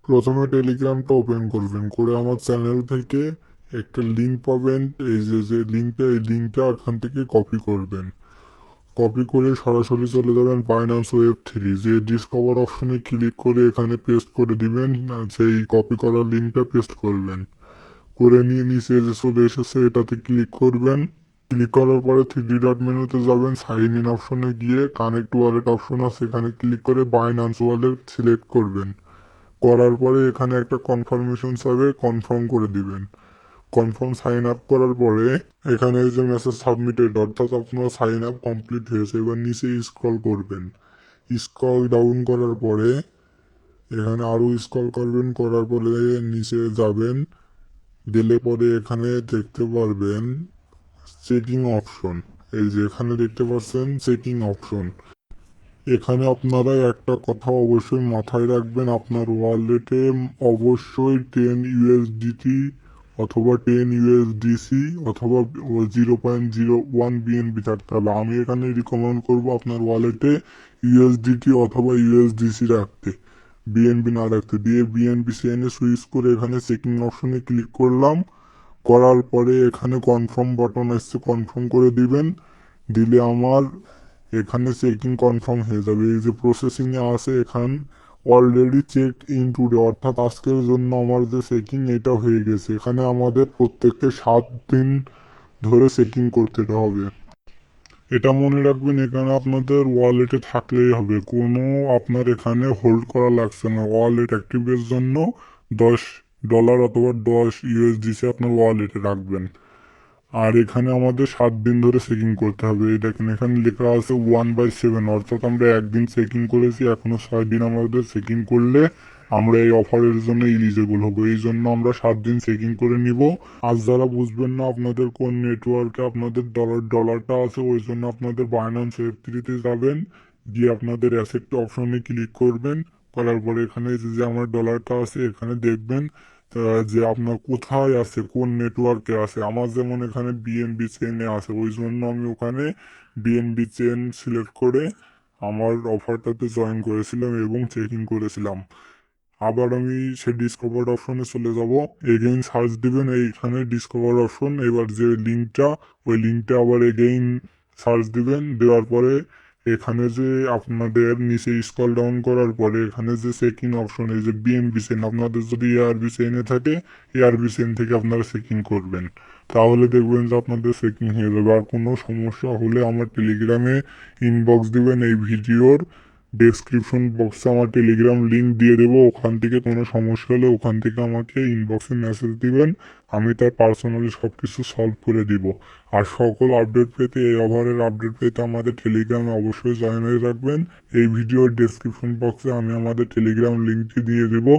প্রথমে টেলিগ্রামটা ওপেন করবেন, করে আমার চ্যানেল থেকে একটা লিঙ্ক পাবেন। এই যে লিঙ্কটা, এই লিঙ্কটা এখান থেকে কপি করবেন। কপি করে সরাসরি চলে যাবেন বাইন্যান্স ওয়েব 3, যে ডিসকভার অপশনে ক্লিক করে এখানে পেস্ট করে দিবেন। সেই কপি করা লিঙ্কটা পেস্ট করবেন, করে নিয়ে নিচে যে চলে এসেছে এটাতে ক্লিক করবেন। ক্লিক করার পরে 3 ডট মেনুতে যাবেন, সাইন ইন অপশনে গিয়ে কানেক্ট ওয়ালেট অপশন আছে, এখানে ক্লিক করে বাইন্যান্স ওয়ালেট সিলেক্ট করবেন। করার পরে এখানে একটা কনফার্মেশন চাবে, কনফার্ম করে দিবেন। কনফার্ম সাইন আপ করার পরে এখানে এই যে মেসেজ সাবমিটেড, অর্থাৎ আপনার সাইন আপ কমপ্লিট হয়েছে। এবার নিচে স্ক্রল করবেন, স্ক্রল ডাউন করার পরে এখানে আরো স্ক্রল করবেন, করার পরে নিচে যাবেন। গেলে পরে এখানে দেখতে পারবেন চেকিং অপশন। এই যে এখানে দেখতে পাচ্ছেন চেকিং অপশন। এখানে আপনারা একটা কথা অবশ্যই মাথায় রাখবেন, আপনার ওয়ালেটে অবশ্যই 10 USDT অথবা 10 USDC অথবা 0.01 BNB থাকতে হবে। আমি এখানে রিকমেন্ড করব আপনার ওয়ালেটে ইউএসডিটি অথবা ইউএসডিসি রাখতে, বিএনবি না রাখতে। দিয়ে বিএনবি চেইনে সুইচ করে এখানে চেকিং অপশনে ক্লিক করলাম। করার পরে এখানে কনফার্ম বাটন আসছে, কনফার্ম করে দিবেন। দিলে আমার এখানে চেকিং কনফার্ম হয়ে যাবে। এই যে প্রসেসিং এ আছে, এখান অলরেডি চেক ইন টুডে, অর্থাৎ আজকের জন্য আমার যে চেকিং এটা হয়ে গেছে। এখানে আমাদের প্রত্যেককে 7 দিন ধরে চেকিং করতে হবে। এটা মনে রাখবেন, এখানে আপনাদের ওয়ালেটে থাকলেই হবে, কোনো আপনার এখানে হোল্ড করা লাগছে না। ওয়ালেট অ্যাক্টিভের জন্য $10 অথবা 10 USDC আপনার ওয়ালেটে রাখবেন। আর এখানে আমাদের 7 দিন ধরে চেকিং করতে হবে। এই দেখেন এখানে লেখা আছে 1/7, অর্থাৎ আমরা একদিন চেকিং করেছি, এখনো 6 দিন আমাদের চেকিং করলে আমরা এই অফারের জন্য এলিজেবল হবো। এই জন্য আমরা 7 দিন চেকিং করে নিব। আজ যারা বুঝবেন না আপনাদের কোন নেটওয়ার্কে আপনাদের ডলারটা আছে, ওই জন্য আপনাদের বাইন্যান্স ওয়েব 3 তে যাবেন, গিয়ে আপনাদের অ্যাসেট অপশনে ক্লিক করবেন। করার পরে এখানে যে আমার ডলারটা আছে এখানে দেখবেন যে আপনার কোথায় আছে, কোন নেটওয়ার্কে আছে। আমার যেমন এখানে বিএনবি চেনে আছে, ওই জন্য আমি ওখানে বিএনবি চেন সিলেক্ট করে আমার অফারটাতে জয়েন করেছিলাম এবং চেকিং করেছিলাম। আবার আমি সেই ডিসকভার অপশনে চলে যাব, এগেইন সার্চ দিবেন এইখানে ডিসকভার অপশন। এবার যে লিঙ্কটা, ওই লিঙ্কটা আবার এগেইন সার্চ দিবেন। দেওয়ার পরে এখানে যে আপনাদের নিচে স্ক্রল ডাউন করার পরে এখানে যে চেকিং অপশন, এই যে বিএনবি চেন, আপনাদের যদি এআরবি চেনে থাকে এআরবি চেন থেকে আপনারা চেকিং করবেন। তাহলে দেখবেন যে আপনাদের চেকিং হয়ে যাবে। আর কোনো সমস্যা হলে আমার টেলিগ্রামে ইনবক্স দিবেন। এই ভিডিওর ডেসক্রিপশন বক্সে আমার টেলিগ্রাম লিঙ্ক দিয়ে দেবো, ওখান থেকে কোনো সমস্যা হলে ওখান থেকে আমাকে ইনবক্সে মেসেজ দিবেন, আমি তার পার্সোনালি সব কিছু সলভ করে দিব। আর সকল আপডেট পেতে, এই ওভারের আপডেট পেতে আমাদের টেলিগ্রামে অবশ্যই জয়েন হয়ে রাখবেন। এই ভিডিওর ডেসক্রিপশন বক্সে আমি আমাদের টেলিগ্রাম লিঙ্কটি দিয়ে দেবো।